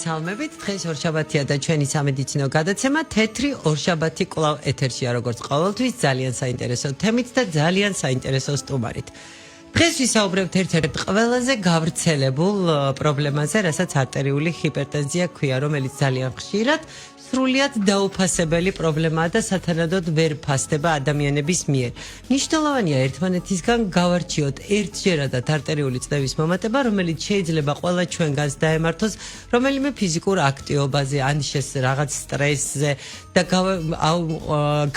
მოგესალმებით. დღეს ორშაბათია და ჩვენი სამედიცინო გადაცემა თეთრი ორშაბათი კვლავ ეთერშია, როგორც ყოველთვის ძალიან საინტერესო თემით და ძალიან საინტერესო სტუმარით. დღეს ვისაუბრებთ ერთ-ერთ ყველაზე გავრცელებულ პრობლემაზე, რასაც არტერიული ჰიპერტენზია ქვია, რომელიც ძალიან ხშირად სრულიად დაუფასებელი პრობლემაა და სათანადოდ ვერ ფასდება ადამიანების მიერ. მნიშვნელოვანია ერთმანეთისგან გავარჩიოთ ერთჯერადად არტერიული წნევის მომატება, რომელიც შეიძლება ყველა ჩვენგანს დაემართოს რომელიმე ფიზიკურ აქტივობაზე, ან რაღაც სტრესზე და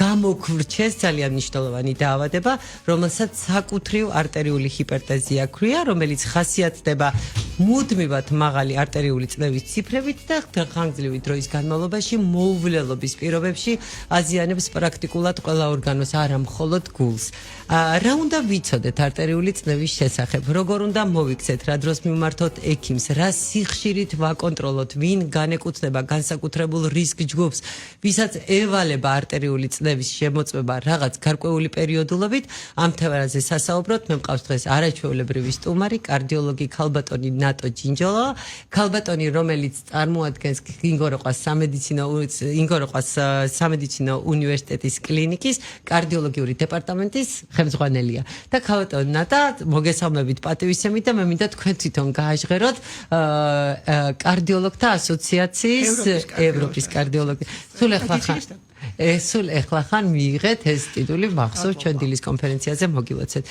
გამოგვრჩეს ძალიან მნიშვნელოვანი დაავადება, რომელსაც საკუთრივ არტერიული ჰიპერტენზია ქვია, რომელიც ხასიათდება მუდმივად მაღალი არტერიული წნევის ციფრებით და ხანგრძლივი დროის განმავლობაში მოუვლელობის პირობებში აზიანებს პრაქტიკულად ყველა ორგანოს, არა მხოლოდ გულს. რა უნდა ვიცოდეთ არტერიული წნევის შესახებ? როგორ უნდა მოვიქცეთ, რა დროს მივმართოთ ექიმს, რა სიხშირით ვაკონტროლოთ, ვინ განეკუთვნება განსაკუთრებულ რისკ ჯგუფს, ვისაც ევალება არტერიული წნევის შემოწმება რაღაც გარკვეული პერიოდულობით. ამ თემაზე სასაუბროთ მე მყავს დღეს არაჩვეულებრივი სტუმარი, კარდიოლოგი ქალბატონი ნატო ჯინჯოლა, ქალბატონი, რომელიც წარმოადგენს ინგოროყვას სამედიცინო უნივერსიტეტის კლინიკის კარდიოლოგიური დეპარტამენტის ხელმძღვანელია. და ქალბატონი ნატა, მოგესალმებით პატივისცემით და მე მინდა თქვენ თვითონ გააჟღეროთ კარდიოლოგთა ასოციაციის ევროპის კარდიოლოგი. სულ ეხლა ხან მიიღეთ ეს ტიტული, მახსოვს ჩვენ დილის კონფერენციაზე მოგილოცეთ.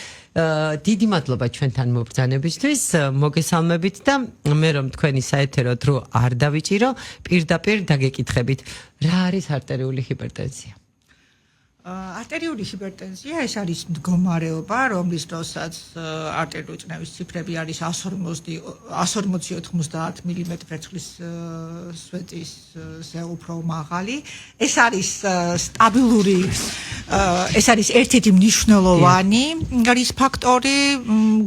დიდი მადლობა ჩვენთან მობრძანებისთვის, მოგესალმებით და მე რომ თქვენი საეთერო დრო არ დავიჭირო, პირდაპირ დაგეკითხებით, რა არის არტერიული ჰიპერტენზია? არტერიული ჰიპერტენზია ეს არის მდგომარეობა, რომლის დროსაც არტერიული წნევის ციფრები არის 140-90 მმ ვერცხლის სვეტისზე უფრო მაღალი. ეს არის სტაბილური, ეს არის ერთ-ერთი მნიშვნელოვანი რისკ ფაქტორი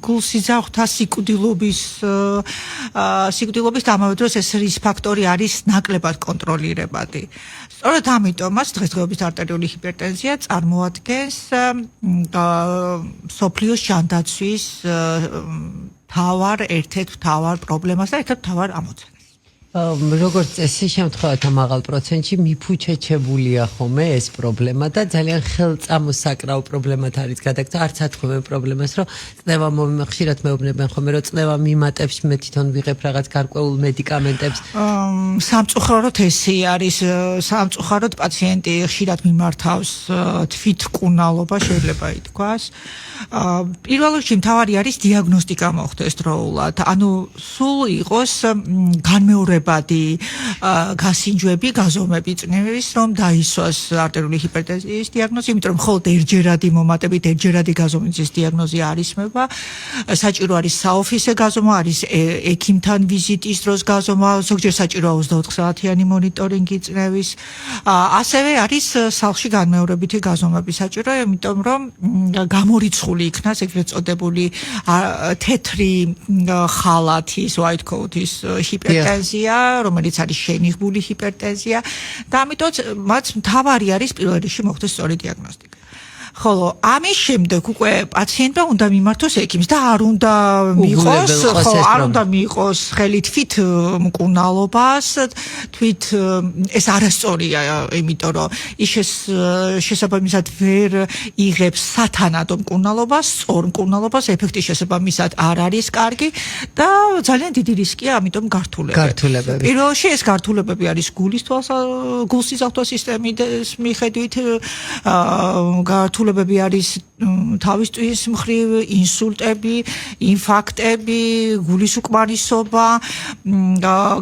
გულსიძახთა სიკვდილობის და ამავე დროს ეს რისკ ფაქტორი არის ნაკლებად კონტროლირებადი. სწორედ ამიტომაც დღესდღეობით არტერიული ჰიპერტენზია წარმოადგენს მსოფლიოს ჯანდაცვის ერთ-ერთ მთავარ პრობლემას და ერთ-ერთ მთავარ ამოცანას. როგორც წესი შემთხვევათა მაღალ პროცენტში მიფუჩეჩებულია ხოლმე ეს პრობლემა და ძალიან ხელწამოსაკრავ პრობლემად არის გადაგწა. არც ათქვამენ პრობლემას, რომ წნევა ხშირად მეუბნებენ ხოლმე, რომ წნევა მიმატებს, მე თვითონ ვიღებ რაღაც გარკვეულ მედიკამენტებს. სამწუხაროდ ესე არის, სამწუხაროდ პაციენტი ხშირად მიმართავს თვითმკურნალობა, შეიძლება ითქვას. პირველ რიგში მთავარი არის დიაგნოსტიკა მოხდეს დროულად, ანუ სულ იყოს განმეორებადი გასინჯვები, გაზომები წნევის, რომ დაისვას არტერიული ჰიპერტენზიის დიაგნოზი, იმიტომ რომ მხოლოდ ერთჯერადი მომატებით, ერთჯერადი გაზომვის დიაგნოზი არ ისმება. საჭირო არის საოფისე გაზომა, არის ექიმთან ვიზიტის დროს გაზომა, ზოგჯერ საჭიროა 24 საათიანი მონიტორინგი წნევის. ასევე არის სახლში განმეორებითი გაზომები საჭირო, იმიტომ რომ გამორიცხული იქნას ეგრეთ წოდებული თეთრი ხალათის, white coat-ის ჰიპერტენზია, რომელიც არის შენიღბული ჰიპერტენზია და ამიტომ მათ მთავარი არის პირველ რიგში მოხდეს სწორი დიაგნოსტიკა. ხოლო ამის შემდეგ უკვე პაციენტმა უნდა მიმართოს ექიმს და არ უნდა მიიღოს ხელი თვით მკურნალობას, თვით ეს არასწორია, იმიტომ რომ ის შესაბამისად ვერ იღებს სათანადო მკურნალობას, სწორ მკურნალობას, ეფექტის შესაბამისად არ არის კარგი და ძალიან დიდი რისკია ამიტომ გართულებები. პირველ რიგში ეს გართულებები არის გულსიზახთა სისტემის მიხედვით, გართულებები არის თავის მხრივ, ინსულტები, ინფარქტები, გულის უკმარისობა,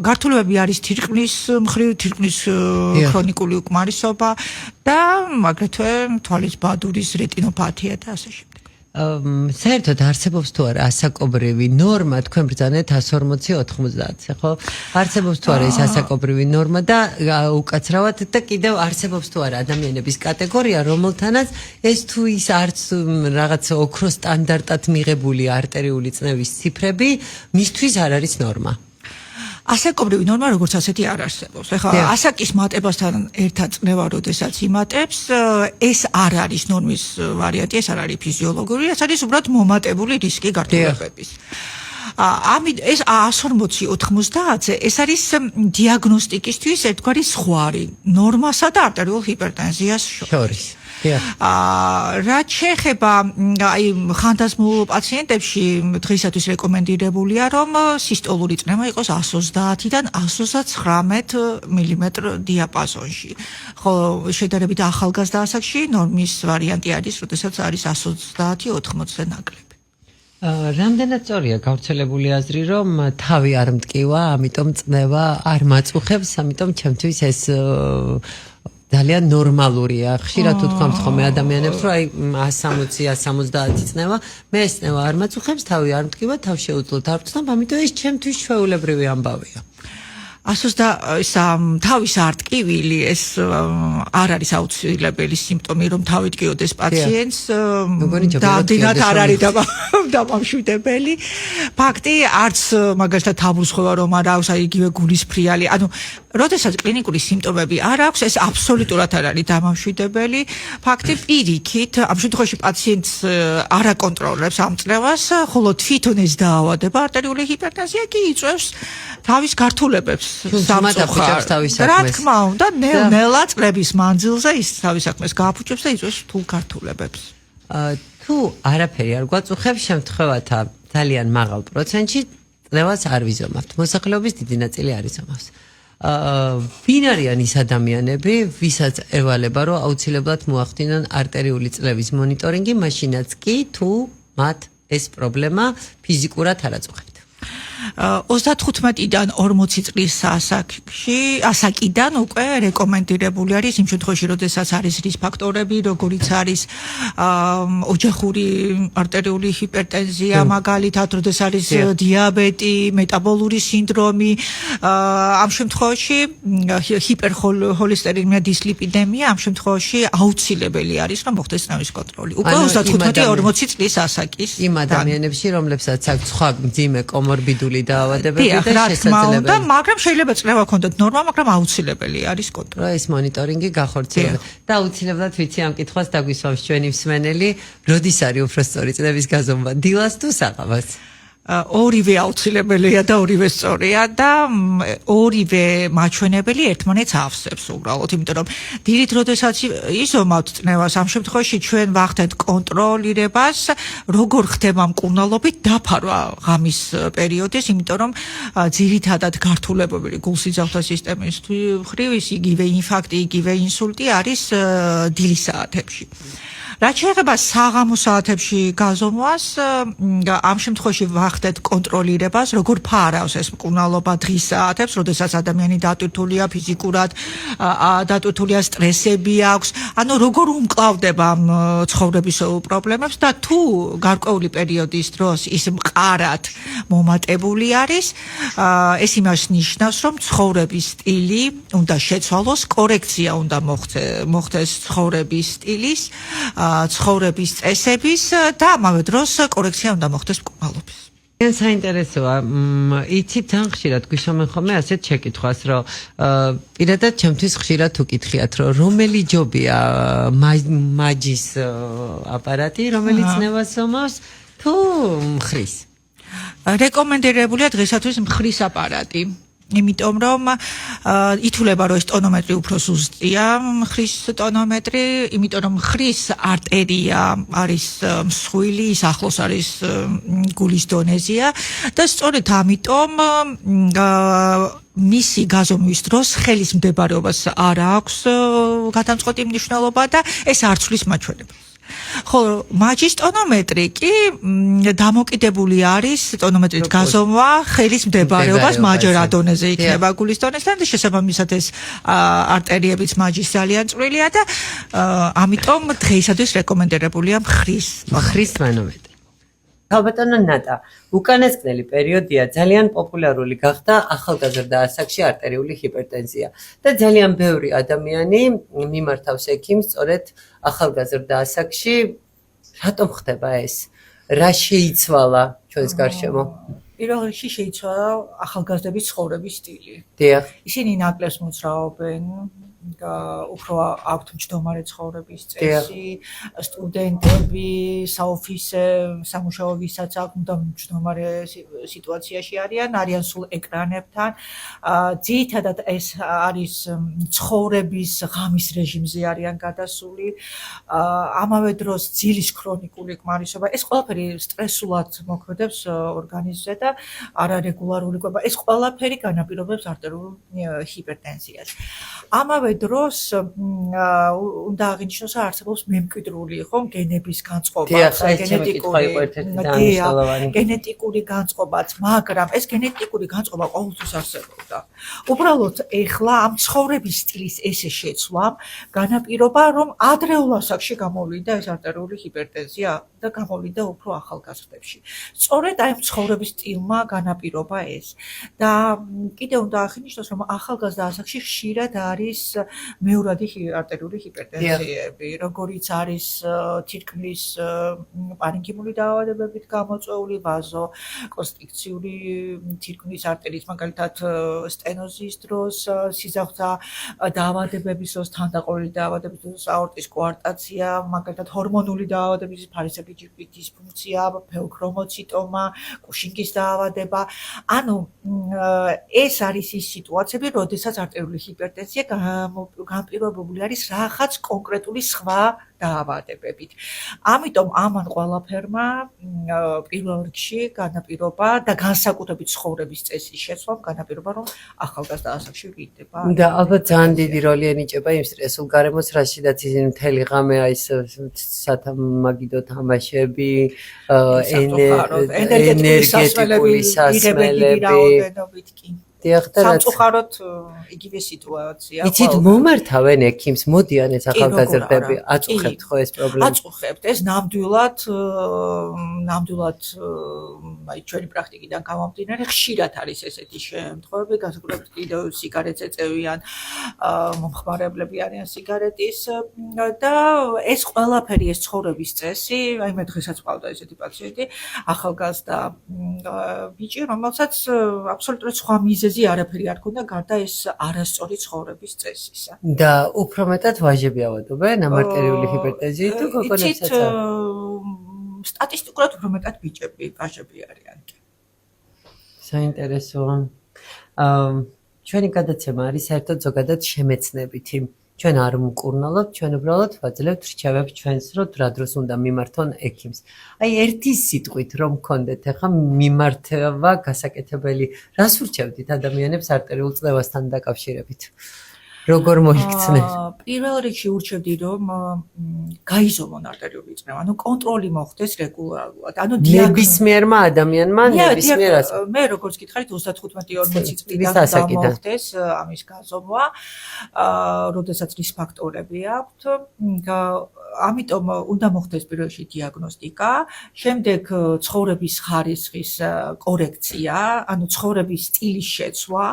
გართულებები არის თირკმლის მხრივ, თირკმლის ქრონიკული უკმარისობა და აგრეთვე თვალის ბადურის რეტინოპათია და ასე შემდეგ. საერთოდ არსებობს თუ არა ასაკობრივი ნორმა, თქვენ ბრძანეთ 140-90, ხო? არსებობს თუ არა ეს ასაკობრივი ნორმა და უკაცრავად და კიდევ არსებობს თუ არა ადამიანების კატეგორია, რომელთანაც ეს თუ ის არც რაღაც ოქრო სტანდარტად მიღებული არტერიული წნევის ციფრები მისთვის არ არის ნორმა. ასაკობრივი ნორმა როგორც ასეთი არ არსებობს. ეხლა ასაკის მატებასთან ერთად წნევა როდესაც იმატებს, ეს არ არის ნორმის ვარიანტი, ეს არ არის ფიზიოლოგიური, ეს არის უბრალოდ მომატებული რისკი გართულებების. ეს 140-90-ზე ეს არის დიაგნოსტიკისთვის ერთგვარი ზღვარი ნორმასა და არტერიულ ჰიპერტენზიას შორის. რაც შეეხება აი ხანდაზმულ პაციენტებში დღეისათვის რეკომენდირებულია რომ სისტოლური წნევა იყოს 130-დან 139 მმ დიაპაზონში. ხოლო შედარებით ახალგაზრდა ასაკში ნორმის ვარიანტი არის, როდესაც არის 130-80-ზე ნაკლები. რამდენად სწორია გავრცელებული აზრი, რომ თავი არ მტკივა, ამიტომ წნევა არ მაწუხებს, ამიტომ ჩემთვის ეს ძალიან ნორმალურია. ხშირად უთქვამთ ხოლმე ადამიანებს, რომ აი 160-170 წნევა, მე ეს წნევა არ მაწუხებს, თავი არ მტკივა, თავ შეუძლოთ არ ვწნობ, ამიტომ ეს ჩემთვის ჩვეულებრივი ამბავია. თავის არტკივილი ეს არ არის აუცილებელი სიმპტომი რომ თავი ტკიოდეს პაციენტს და დინათ არ არის დამამშვიდებელი ფაქტი არც მაგალითად თავბრუსხვევა რომ არ აქვს აი იგივე გულისფრიალი ანუ როდესაც კლინიკური სიმპტომები არ აქვს ეს აბსოლუტურად არ არის დამამშვიდებელი ფაქტი პირიქით ამ შემთხვევაში პაციენტს არ აკონტროლებს ამ წნევას ხოლო თვითონ ეს დაავადება არტერიული ჰიპერტენზია კი იწვევს თავის გართულებებს რა თქმა უნდა ნელ-ნელა წლების მანძილზე ის თავის საქმეს გააფუჭებს და იწვევს რთულ გართულებებს თუ არაფერი არ გვაწუხებს შემთხვევათა ძალიან მაღალ პროცენტში წნევას არ ვიზომავთ მოსახლეობის დიდი ნაწილი არ იზომავს ვინ არიან ის ადამიანები ვისაც ევალება რომ აუცილებლად მოახდინონ არტერიული წნევის მონიტორინგი მაშინაც კი თუ მათ ეს პრობლემა ფიზიკურად არ აწუხებთ 35-დან 40 წლის ასაკიდან უკვე რეკომენდირებული არის იმ შემთხვევაში, როდესაც არის რისკ ფაქტორები, როგორიც არის ოჯახური არტერიული ჰიპერტენზია, მაგალითად, როდესაც არის დიაბეტი, მეტაბოლური სინდრომი, ამ შემთხვევაში ჰიპერხოლესტერინის დისლიპიდემია, ამ შემთხვევაში აუცილებელი არის, რომ მოხდეს წნევის კონტროლი. უკვე 35-40 წლის ასაკის იმ ადამიანებში, რომლებსაც აქვს სხვა მძიმე კომორბიდული დაავადებები და შესაძლებელი. მაგრამ შეიძლება წნევა ქონდეთ ნორმა, მაგრამ აუცილებელი არის კონტროლი. ეს მონიტორინგი გახორციელება. და აუცილებლად ვიცი ამ კითხვას დაგვისვამს ჩვენი მსმენელი, როდის არის უფრო სწორი წნევის გაზომვა, დილას თუ საღამოს? ორივე აუცილებელია და ორივე სწორია და ორივე მაჩვენებელი ერთმანეთს ავსებს უბრალოდ, იმიტომ რომ დილით როდესაც იზომავთ წნევას, ამ შემთხვევაში ჩვენ ვახდენთ კონტროლირებას, როგორ ხდება მკურნალობით დაფარვა ღამის პერიოდის, იმიტომ რომ ძირითადად გართულებები გულსიძალთა სისტემის მხრივ ის იგივე ინფარქტი, იგივე ინსულტი არის დილის საათებში. რაც შეეხება საღამო საათებში გაზომვას, ამ შემთხვევაში ვახდეთ კონტროლირებას, როგორ ფარავს ეს მკურნალობა დღის საათებს, როდესაც ადამიანი დატვირთულია ფიზიკურად, დატვირთულია სტრესები აქვს, ანუ როგორ უმკლავდება ცხოვრების პრობლემებს და თუ გარკვეული პერიოდის დროს ის მყარად მომატებული არის, ეს იმას ნიშნავს, რომ ცხოვრების სტილი უნდა შეცვალოს, კორექცია უნდა მოხდეს ცხოვრების სტილის ცხოვრების წესების და ამავე დროს კორექცია უნდა მოხდეს მკურნალობის. ძალიან საინტერესოა. იცით თან ხშირად გვისვამენ ხოლმე ასეთ შეკითხვას, რომ პირადად ჩემთვის ხშირად უკითხიათ, რომ რომელი ჯობია მაჯის აპარატი, რომელიც წნევას ომავს თუ მხრის? რეკომენდირებულია დღეისათვის მხრის აპარატი. იმიტომ რომ ითვლება რომ ეს ტონომეტრი უფრო სუსტია მხრის ტონომეტრი, იმიტომ რომ მხრის არტერია არის მსხვილი, ის ახლოს არის გულის დონეზია და სწორედ ამიტომ მისი გაზომვის დროს ხელის მდებარეობას არ აქვს გადამწყვეტი მნიშვნელობა და ეს არ ცვლის მაჩვენებელს. ხოლო მაჯის ტონომეტრი კი დამოკიდებული არის ტონომეტრით გაზომვა ხელის მდებარეობას მაჯრა დონეზე იქნება გულის დონესთან და შესაბამისად ეს არტერიებიც მაჯის ძალიან წვრილია და ამიტომ დღეისათვის რეკომენდირებულია მხრის ტონომეტრი. ალბათონო ნატა, უკანასკნელი პერიოდია ძალიან პოპულარული გახდა ახალგაზრდა ასაკში არტერიული ჰიპერტენზია და ძალიან ბევრი ადამიანი მიმართავს ექიმს სწორედ ახალგაზრდა ასაკში. რატომ ხდება ეს? რა შეიცვალა ჩვენს გარშემო? პირველ რიგში შეიცვალა ახალგაზრდების ცხოვრების სტილი. დიახ. ისინი ნაკლებს მოძრაობენ, უფრო აქვთ მჯდომარე ცხოვრების წესი, სტუდენტები, საოფისე სამუშაო ვისაც აქვთ მჯდომარე სიტუაციაში არიან სულ ეკრანებთან. ძირითადად ეს არის ცხოვრების ღამის რეჟიმზე არიან გადასული. ამავე დროს ძილის ქრონიკული კმარისობა, ეს ყველაფერი სტრესულად მოქმედებს ორგანიზმზე და არარეგულარული კვება. ეს ყველაფერი განაპირობებს არტერიული ჰიპერტენზიას. ამავე დროს უნდა აღინიშნოს, რომ არსებობს მემკვიდრული გენების განწყობა, გენეტიკური განწყობაც, მაგრამ ეს გენეტიკური განწყობა ყოველთვის არსებობდა. უბრალოდ ეხლა ამ ცხოვრების სტილის ესე შეცვლამ განაპირობა, რომ ადრეულ ასაკში გამოვლინდა ეს არტერიული ჰიპერტენზია და გამოვლინდა უფრო ახალგაზრდებში. სწორედ აი ცხოვრების სტილმა განაპირობა ეს. და კიდევ უნდა აღინიშნოს, რომ ახალგაზრდა ასაკში ხშირად არის მეორადი არტერიული ჰიპერტენზიები, როგორიც არის თირკმლის პარენქიმული დაავადებებით გამოწვეული, ვაზოკონსტრიქციული თირკმლის არტერიის, მაგალითად სტენოზის დროს, სიზავსა დაავადებების დროს, თანდაყოლილი დაავადების დროს, აორტის კოარტაცია, მაგალითად ჰორმონული დაავადების, ფარისებრი ჯირკვის დისფუნქცია, ფეოქრომოციტომა, კუშინგის დაავადება. ანუ ეს არის ის სიტუაციები, როდესაც არტერიული ჰიპერტენზია განპირობებული არის რაღაც კონკრეტული სხვა დაავადებებით. ამიტომ ამან ყველაფერმა პირველ რიგში განაპირობა და განსაკუთრებით ცხოვრების წესის შეცვლამ განაპირობა, რომ ახალგაზრდა ასაკში ვლინდება. და ალბათ ძალიან დიდი როლი ენიჭება იმ სტრესულ გარემოს, რაშიდაც ისინი მთელი ღამე აი სათამაგიდო თამაშები, ენერგეტიკული სასმელები. სამწუხაროდ იგივე სიტუაცია. იცით, მომართავენ ექიმს, მოდიან ეს ახალგაზრდები, აწუხებთ ხო ეს პრობლემა? აწუხებთ, ეს ნამდვილად აი ჩვენი პრაქტიკიდან გამომდინარე, ხშირად არის ესეთი შემთხვევები, განსაკუთრებით კიდევ სიგარეტს ეწევიან, მომხმარებლები არიან სიგარეტის და ეს ყველაფერი, ეს ცხოვრების წესი, აი მე დღესაც მყავდა ესეთი პაციენტი, ახალგაზრდა ბიჭი, რომელსაც აბსოლუტურად სხვა მიზეზი არაფერი არ ქონდა გარდა ეს არასწორი ცხოვრების წესისა. და უფრო მეტად ვაჟები ავადობენ ამ არტერიული ჰიპერტენზიით თუ გოგონებსაც? სტატისტიკურად უფრო მეტად ბიჭები, ვაჟები არიან. საინტერესოა. ჩვენი გადაცემა არის საერთოდ ზოგადად შემეცნებითი. ჩვენ არ მკურნალობთ, ჩვენ უბრალოდ ვაძლევთ რჩევებს ჩვენს, რომ რა დროს უნდა მიმართონ ექიმს. აი ერთი სიტყვით რომ გქონდეთ ახლა მიმართვა გასაკეთებელი, რას ურჩევდით ადამიანებს არტერიულ წნევასთან დაკავშირებით? როგორ მოიქცნენ? პირველ რიგში ურჩევდი, რომ გაიზომონ არტერიული წნევა, ანუ კონტროლი მოხდეს რეგულარულად. ანუ ნებისმიერმა ადამიანმა ნებისმიერას. მე როგორც გითხარით 35-40 წლიდან გამოხდეს ამის გაზომვა, როდესაც რის ფაქტორები აქვთ. ამიტომ უნდა მოხდეს პირველში დიაგნოსტიკა, შემდეგ ცხოვრების ხარისხის კორექცია, ანუ ცხოვრების სტილის შეცვლა,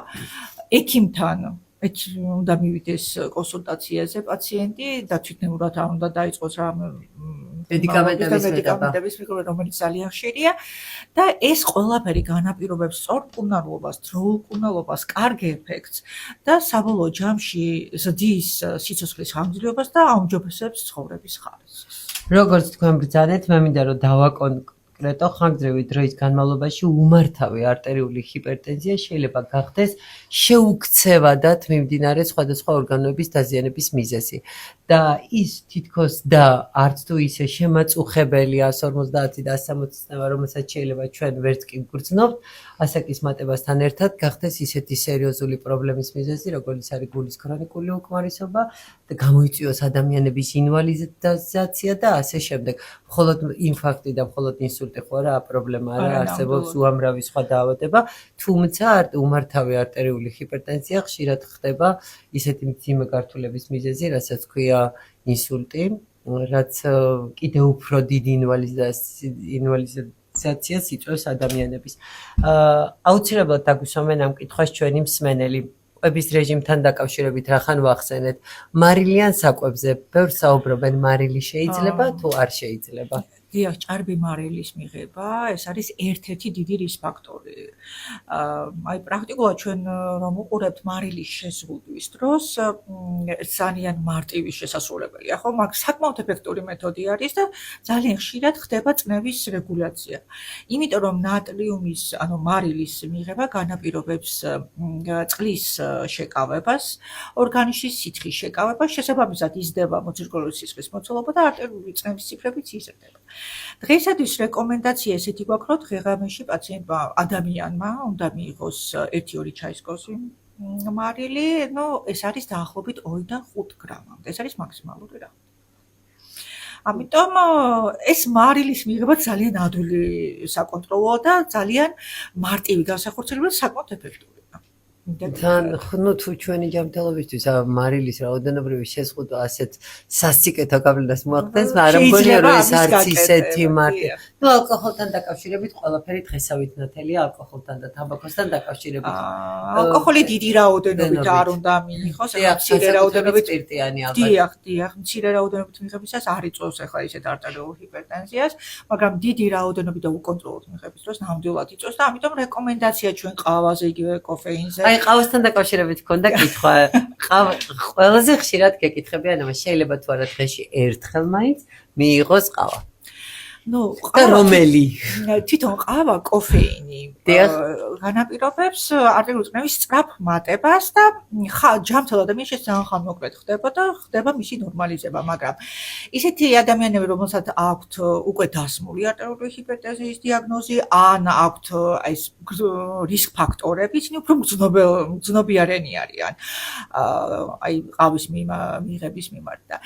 ექიმთან უნდა მივიდეს კონსულტაციაზე პაციენტი და თვითნებურად არ უნდა დაიწყოს რა მედიკამენტების მიღება, რომელიც ძალიან ხშირია და ეს ყველაფერი განაპირობებს სწორკურნალობას, დროულ კურნალობას, კარგ ეფექტს და საბოლოო ჯამში ზრდის სიცოცხლის ხანგრძლივობას და აუმჯობესებს ცხოვრების ხარისხს. როგორც თქვენ ბრძანეთ, მე მინდა რომ დავაკონკრეტო ხანგრძლივი დროის განმავლობაში უმართავი არტერიული ჰიპერტენზია შეიძლება გახდეს შეუქცევადად მიმდინარე სხვადასხვა ორგანოების დაზიანების მიზეზი. და ის თითქოს და არც თუ ისე შემაწუხებელი 150 და 160 წნევა, რომელსაც შეიძლება ჩვენ ვერც კი გვგრძნობთ, ასაკის მატებასთან ერთად გახდეს ისეთი სერიოზული პრობლემის მიზეზი, როგორც არის გულის ქრონიკული უკმარისობა და გამოიწვიოს ადამიანების ინვალიდიზაცია და ასე შემდეგ. მხოლოდ ინფარქტი და მხოლოდ ინსულტი ხო არა პრობლემა არა, არსებობს უამრავი სხვა დაავადება, თუმცა უმართავი არტერიული ჰიპერტენზია ხშირად ხდება ისეთი მძიმე გართულების მიზეზი, რასაც ქვია ინსულტი, რაც კიდევ უფრო დიდი ინვალიდიზაციას იწვევს ადამიანების. აუცილებლად დაგვისვამენ ამ კითხვას ჩვენი მსმენელი. კვების რეჟიმთან დაკავშირებით რახან ვახსენეთ? მარილიან საკვებზე ბევრს საუბრობენ, მარილი შეიძლება თუ არ შეიძლება? დიახ, ჭარბი მარილის მიღება, ეს არის ერთ-ერთი დიდი რისკ ფაქტორი. აი პრაქტიკულად ჩვენ რომ უყურებთ მარილის შეზღუდვის დროს, ძალიან მარტივი შესასრულებელია, ხო? მაგ საკმაოდ ეფექტური მეთოდი არის და ძალიან ხშირად ხდება წნევის რეგულაცია. იმიტომ რომ ნატრიუმის, ანუ მარილის მიღება განაპირობებს წყლის შეკავებას, ორგანიზმში სითხის შეკავებას, შესაბამისად იზრდება მოძირკვლური სისხლის მოცულობა და არტერიული წნევის ციფრებიც იზრდება. დღეისათვის რეკომენდაცია ესეთი გვაქვს, რომ დღე-ღამეში პაციენტმა ადამიანმა უნდა მიიღოს 1-2 ჩაის კორსი მარილი, ეს არის დაახლოებით 2-დან 5 გრამამდე. ეს არის მაქსიმალური რაოდენობა. ამიტომ ეს მარილის მიღება ძალიან ადვილი საკონტროლოა და ძალიან მარტივი განსახორციელებელი საკმაოდ ეფექტურია. თან ხნუ თუ ჩვენი ჯანმრთელობისთვის მარილის რაოდენობრივი შეზღუდვა ასეთ სასიკეთო გავლენას მოახდენს, მაგრამ მგონია რომ ეს არც ისეთი მარტივი. ალკოჰოლთან დაკავშირებით ყველაფერი დღესავით ნათელია ალკოჰოლთან და თამბაქოსთან დაკავშირებით. ალკოჰოლი დიდი რაოდენობით არ უნდა მიიღოს, მცირე რაოდენობით პირტიანი ალბათ. დიახ, მცირე რაოდენობით მიღებისას არ იწვევს ახლა ისეთ არტერიული ჰიპერტენზიას, მაგრამ დიდი რაოდენობით და უკონტროლოდ მიღების დროს ნამდვილად იწვევს და ამიტომ რეკომენდაცია ჩვენ ყავაზე, იგივე კოფეინზე. აი ყავასთან დაკავშირებით გქონდა კითხვა. ყველაზე ხშირად გეკითხებიან, შეიძლება თუ არა დღეში ერთხელ მაინც მიიღოს ყავა. და რომელი? თვითონ ყავა კოფეინი განაპირობებს არტერიული წნევის სწრაფ მატებას და ჯანმრთელ ადამიანში ძალიან ხანმოკლედ ხდება და ხდება მისი ნორმალიზება, მაგრამ ისეთი ადამიანები, რომელსაც აქვთ უკვე დასმული არტერიული ჰიპერტენზიის დიაგნოზი, ან აქვთ ეს რისკ ფაქტორები, ისინი უფრო მგრძნობიარენი არიან აი ყავის მიღების მიმართ და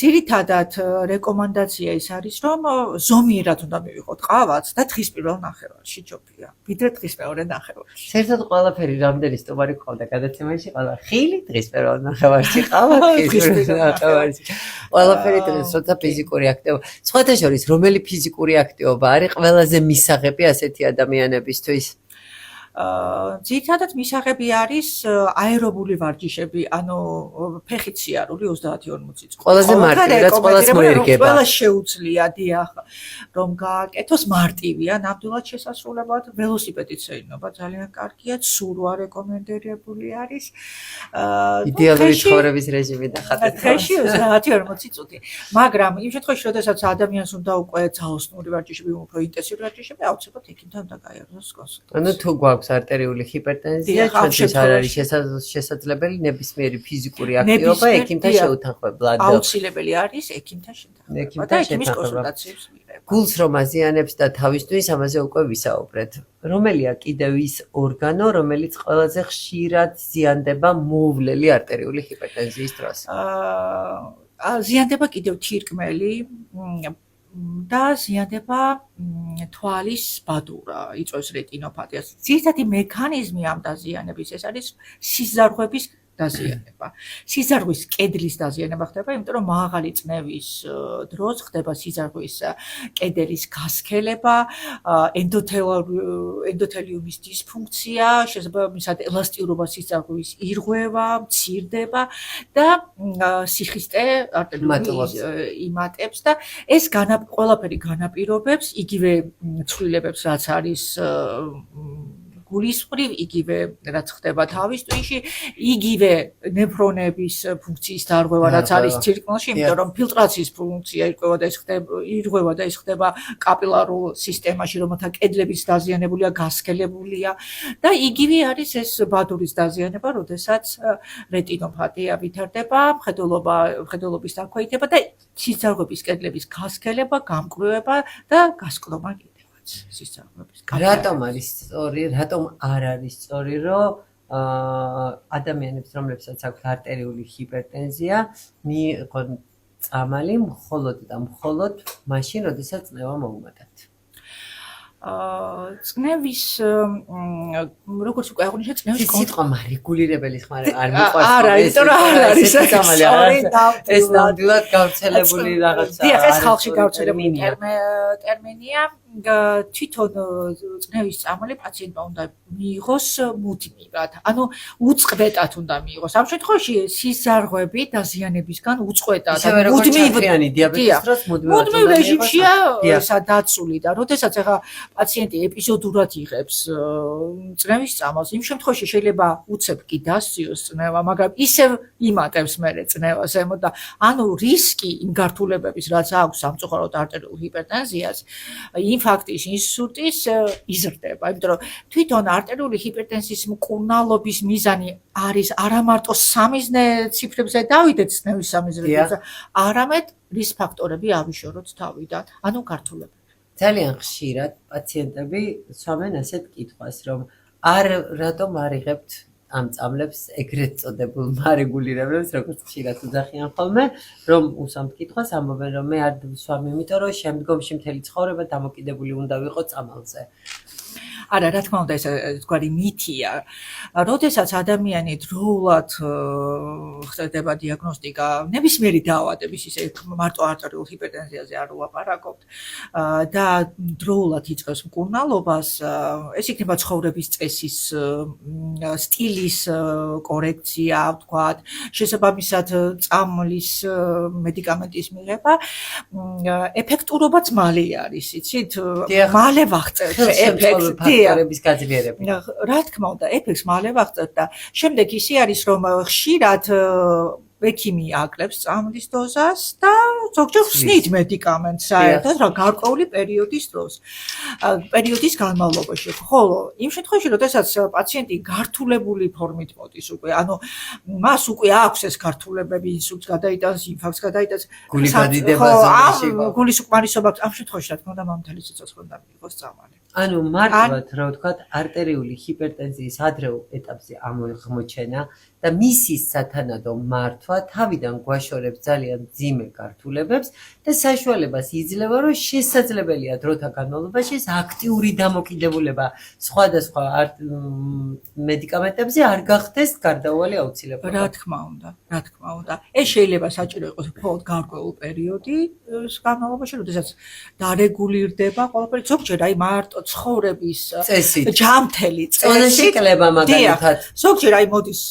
ძირითადად რეკომენდაცია ის არის, რომ ზომიერად უნდა მივიღოთ ყავაც და დღის პირველ ნახევარში ჯობია. ვიდრე დღის მეორე ნახევარში. საერთოდ ყველაფერი რამდენი სტუმარი ყავდა გადაცემაში, ყველა ხილი დღის პირველ ნახევარში ყავა, დღის პირველ ნახევარში. ყველაფერი დღეს როცა ფიზიკური აქტივობა. სხვათა შორის, რომელი ფიზიკური აქტივობა არის ყველაზე მისაღები ასეთი ადამიანებისთვის? ძირითადად მისაღები არის აერობული ვარჯიშები, ანუ ფეხით სიარული 30-40 წუთი. ყველაზე მარტივი, რაც ყველას მოერგება. ყველა შეუძლია, დიახ, რომ გააკეთოს მარტივია, ნამდვილად შესასრულებლად. ველოსიპედით შეინიშნება ძალიან კარგია, ცურვა რეკომენდებული არის. იდეალური ცხოვრების რეჟიმი და ხატეთ. დღეში 30-40 წუთი. მაგრამ იმ შემთხვევაში, როდესაც ადამიანს უნდა უკვე ძალოსნური ვარჯიშები, უფრო ინტენსიური ვარჯიშები, აუცილებლად ექიმთან უნდა გაიაროს კონსულტაცია. ანუ თუ გვაქვს არტერიული ჰიპერტენზია, ჩვენთვის არ არის შესაძლებელი ნებისმიერი ფიზიკური აქტივობა ექიმთან შეუთანხმებლად. აუცილებელი არის ექიმთან შეთანხმება და ექიმის კონსულტაციებს მიღება. გულს რომ აზიანებს და თავისთვის ამაზე უკვე ვისაუბრეთ. რომელია კიდევ ის ორგანო, რომელიც ყველაზე ხშირად ზიანდება მოუვლელი არტერიული ჰიპერტენზიის დროს? ზიანდება კიდევ თირკმელი და ზიანდება თვალის ბადურა, იწვევს რეტინოპათიას. ძირითადი მექანიზმი ამ დაზიანების ეს არის სიზარღვების დაზიანება. სიზარღვის კედლის დაზიანება ხდება, იმიტომ რომ მაღალი წნევის დროს ხდება სიზარღვის კედლის გასქელება, ენდოთელიუმის დისფუნქცია, შესაბამისად ელასტიურობა სიზარღვის ირღვევა, მცირდება და სიხისტე არტერიული იმატებს და ეს ყველაფერი განაპირობებს იგივე ცვლილებებს, რაც არის გულის მხრივ, იგივე რაც ხდება თავის ტვინში, იგივე ნეფრონების ფუნქციის დარღვევა, რაც არის ცირკმელში, იმიტომ რომ ფილტრაციის ფუნქცია ირღვევა და ის ხდება კაპილარულ სისტემაში, რომელთა კედლებიც დაზიანებულია, გასქელებულია და იგივე არის ეს ბადურის დაზიანება, როდესაც რეტინოპათია ვითარდება, მხედველობის დაქვეითება და სიზარღვების კედლების გასქელება, გამკვრივება და გასკლომა რატომ არის სწორი, რატომ არ არის სწორი, რომ ადამიანებს, რომლებსაც აქვს არტერიული ჰიპერტენზია, მიიღონ წამალი მხოლოდ და მხოლოდ მაშინ, როდესაც წნევა მოუმატათ? წნევის როგორც უკვე აღნიშნეთ, წნევის სიტყვა მარეგულირებელი ხმა არ მიყვარს. არა, იმიტომ რომ არ არის წამალი, ეს ნამდვილად გავრცელებული რაღაცა. დიახ, ეს ხალხში გავრცელებული ტერმინია. თვითონ წნევის წამალი პაციენტმა უნდა მიიღოს მუდმივად, ანუ უწყვეტად უნდა მიიღოს. ამ შემთხვევაში სიზარღვები დაზიანებისგან უწყვეტად, მუდმივი დიაბეტის დროს მუდმივ რეჟიმშია დაცული და როდესაც ახლა პაციენტი ეპიზოდურად იღებს წნევის წამალს, იმ შემთხვევაში შეიძლება უცებ კი დასციოს წნევა, მაგრამ ისევ იმატებს მერე წნევას ემო და ანუ რისკი იმ გართულებების, რაც აქვს სამწუხაროდ არტერიულ ჰიპერტენზიას, იმ ფაქტის ინსულტის იზრდება, იმიტომ რომ თვითონ არტერიული ჰიპერტენზიის მკურნალობის მიზანი არის არა მარტო სამიზნე ციფრებზე დავიდეთ წნევის სამიზნეებზე, არამედ რის ფაქტორები ავიშოროთ თავიდან, ანუ გართულებები. ძალიან ხშირად პაციენტები სვამენ ასეთ კითხვას, რომ რატომ არ იღებთ ამ წამლებს ეგრეთ წოდებულ მარეგულირებებს, როგორც ხშირად უძახიან ხოლმე, რომ უსვამთ კითხვას, ამბობენ, რომ მე არ ვსვამ, იმიტომ რომ შემდგომში მთელი ცხოვრება დამოკიდებული უნდა ვიყო წამალზე. არა, რა თქმა უნდა, ეს თქვარი მითია. როდესაც ადამიანი დროულად ხდება დიაგნოსტიკა, ნებისმიერი დაავადების, ისე მარტო არტერიულ ჰიპერტენზიაზე არ ვლაპარაკობთ, და დროულად იწყებს მკურნალობას, ეს იქნება ცხოვრების წესის სტილის კორექცია, ვთქვათ, შესაბამისად წამლის მედიკამენტის მიღება, ეფექტურობაც მალე არის, იცით? მალე ვახწევთ ეფექტს. რა თქმა უნდა, ეფექტს მალე ვახწევთ და შემდეგ ისე არის, რომ ხშირად ექიმი აკლებს წამლის დოზას და ზოგჯერ ხსნით მედიკამენტს საერთოდ რა გარკვეული პერიოდის დროს. პერიოდის განმავლობაში. ხოლო იმ შემთხვევაში, როდესაც პაციენტი გართულებული ფორმით მოდის უკვე, ანუ მას უკვე აქვს ეს გართულებები, ინსულტს გადაიტანს, ინფარქტს გადაიტანს, გულის უკმარისობა, ამ შემთხვევაში რა თქმა უნდა, მომთელი სიცოცხლე უნდა მიიღოს წამალი. ანუ მარტივად რა ვთქვათ, არტერიული ჰიპერტენზიის ადრეულ ეტაპზე ამოღმოჩენა და მისი სათანადო მართვა თავიდან გვაშორებს ძალიან მძიმე გართულებებს და საშუალებას იძლევა, რომ შესაძლებელია დროთა განმავლობაში ეს აქტიური დამოკიდებულება სხვადასხვა მედიკამენტებზე არ გახდეს გარდაუვალი აუცილებლობა. რა თქმა უნდა. ეს შეიძლება საჭირო იყოს მხოლოდ გარკვეულ პერიოდის განმავლობაში, როდესაც დარეგულირდება ყველაფერი, ზოგჯერ აი მარტო ცხოვრების ჯამთელი წონაში კლება მაგალითად. ზოგჯერ აი მოდის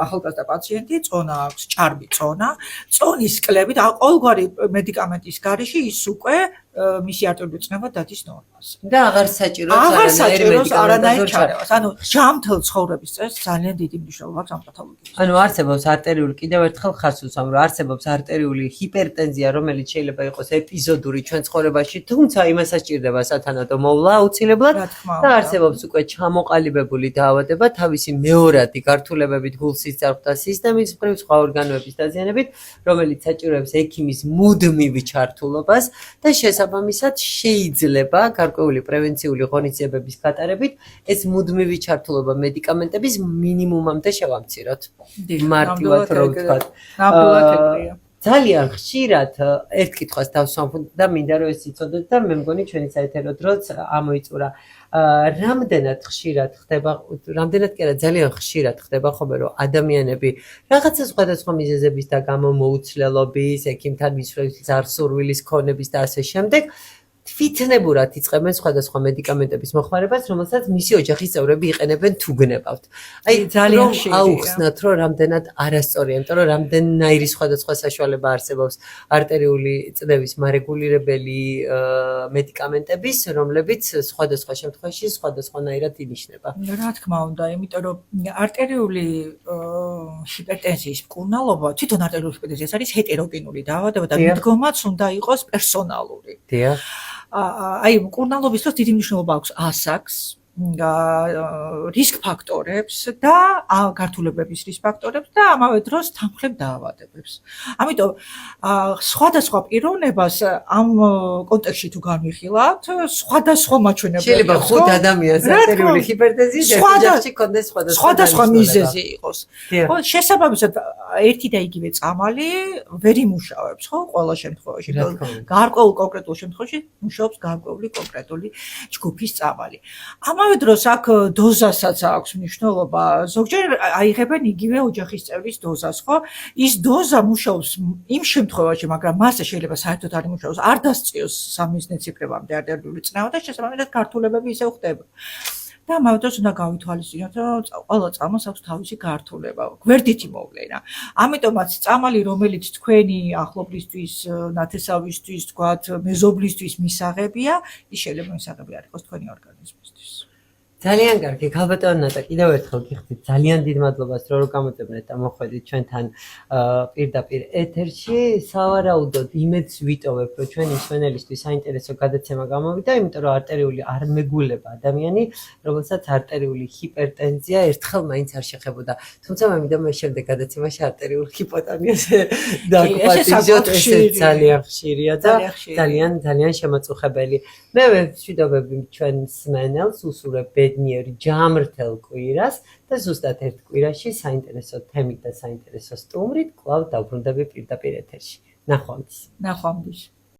ახალგაზრდა პაციენტი, წონა აქვს, ჭარბი წონა, წონის კლებით, ყოველგვარი მედიკამენტის გარეშე ის უკვე მისი არტერიული წნევა დადის ნორმას. და აღარ საჭიროებს არანაირ ჩარევას. ანუ ჯამთელ ცხოვრების წესს ძალიან დიდი მნიშვნელობა აქვს ამ პათოლოგიას. ანუ არსებობს არტერიული, კიდევ ერთხელ ხარს უსვამ, რომ არსებობს არტერიული ჰიპერტენზია, რომელიც შეიძლება იყოს ეპიზოდური ჩვენ ცხოვრებაში, თუმცა იმასაც ჭირდება სათანადო მოვლა აუცილებლად და არსებობს უკვე ჩამოყალიბებული დაავადება თავისი მეორადი გართულებებით, გულსისწრაფთა სისტემის მხრივ, სხვა ორგანოების დაზიანებით, რომელიც საჭიროებს ექიმის მუდმივ ჩართულობას და შესაბამისად შეიძლება გარკვეული პრევენციული ღონისძიებების გატარებით ეს მუდმივი ჩართულობა მედიკამენტების მინიმუმამდე შევამციროთ. მარტივად რო ვთქვათ. ძალიან ხშირად ერთ კითხვას დავსვამ და მინდა რომ ეს იცოდეთ და მე მგონი ჩვენი საეთერო დროც ამოიწურა. რამდენად ხშირად ხდება, რამდენად კი არა, ძალიან ხშირად ხდება ხოლმე რომ ადამიანები რაღაცა სხვადასხვა მიზეზების და გამო მოუცლელობის, ექიმთან მისვლის არსურვილის ქონების და ასე შემდეგ თვითნებურად იწყებენ სხვადასხვა მედიკამენტების მოხმარებას, რომელსაც მისი ოჯახის წევრები იყენებენ თუ გნებავთ. აი ძალიან აუხსნათ, რომ რამდენად არასწორია, იმიტომ რომ რამდენნაირი სხვადასხვა საშუალება არსებობს არტერიული წნევის მარეგულირებელი მედიკამენტების, რომლებიც სხვადასხვა შემთხვევაში სხვადასხვანაირად ინიშნება. რა თქმა უნდა, იმიტომ რომ არტერიული ჰიპერტენზიის მკურნალობა, თვითონ არტერიული ჰიპერტენზია არის ჰეტეროგენული დაავადება და მიდგომაც უნდა იყოს პერსონალური. დიახ. აი მკურნალობის დროს დიდი მნიშვნელობა აქვს ასაკს, რისკ ფაქტორებს და გართულებების რისკ ფაქტორებს და ამავე დროს თანმხლებ დაავადებებს. ამიტომ სხვადასხვა პიროვნებას ამ კონტექსტში თუ განვიხილავთ, სხვადასხვა მაჩვენებელი შეიძლება ხუთ ადამიანს არტერიული ჰიპერტენზიის ოჯახში კონდეს სხვადასხვა მიზეზი იყოს. შესაბამისად ერთი და იგივე წამალი ვერ იმუშავებს, ხო, ყველა შემთხვევაში. გარკვეულ კონკრეტულ შემთხვევაში მუშაობს გარკვეული კონკრეტული ჯგუფის წამალი. ამავე დროს აქ დოზასაც აქვს მნიშვნელობა. ზოგჯერ აიღებენ იგივე ოჯახის წევრის დოზას, ხო? ის დოზა მუშაობს იმ შემთხვევაში, მაგრამ მასზე შეიძლება საერთოდ არ იმუშაოს, არ დასწიოს სამიზნე ციფრებამდე არტერიული წნევა და შესაბამისად გართულებები ისევ ხდება. და ამავე დროს უნდა გავითვალისწინოთ, რომ ყველა წამალს აქვს თავისი გართულება, გვერდითი მოვლენა. ამიტომაც წამალი, რომელიც თქვენი ახლობლისთვის, ნათესავისთვის, თქვათ, მეზობლისთვის მისაღებია, ის შეიძლება მისაღები არ იყოს თქვენი ორგანიზმისთვის. ძალიან კარგი, ქალბატონო ნატა, კიდევ ერთხელ გიხდით, ძალიან დიდ მადლობას, რომ გამოდიებნეთ და მოხვედით ჩვენთან პირდაპირ ეთერში. სავარაუდოდ იმედს ვიტოვებ, რომ ჩვენი მსმენელისთვის საინტერესო გადაცემა გამოვიდა, იმიტომ რომ arterიული არ მეგულება ადამიანი, რომელსაც arterიული ჰიპერტენზია ერთხელ მაინც არ შეხებოდა. თუმცა მე მინდა მე შემდეგ გადაცემაში arteriულ ჰიპოტონიას დაგვაპატიჟოთ, ეს ძალიან ხშირია და ძალიან შემაწუხებელი. მე ვშვიდობები ჩვენ მსმენელს, უსურვებ ბედნიერ ჯამრთელ კვირას და ზუსტად ერთ კვირაში საინტერესო თემით და საინტერესო სტუმრით კვლავ დავბრუნდები პირდაპირ ეთერში. ნახვამდის. ნახვამდის.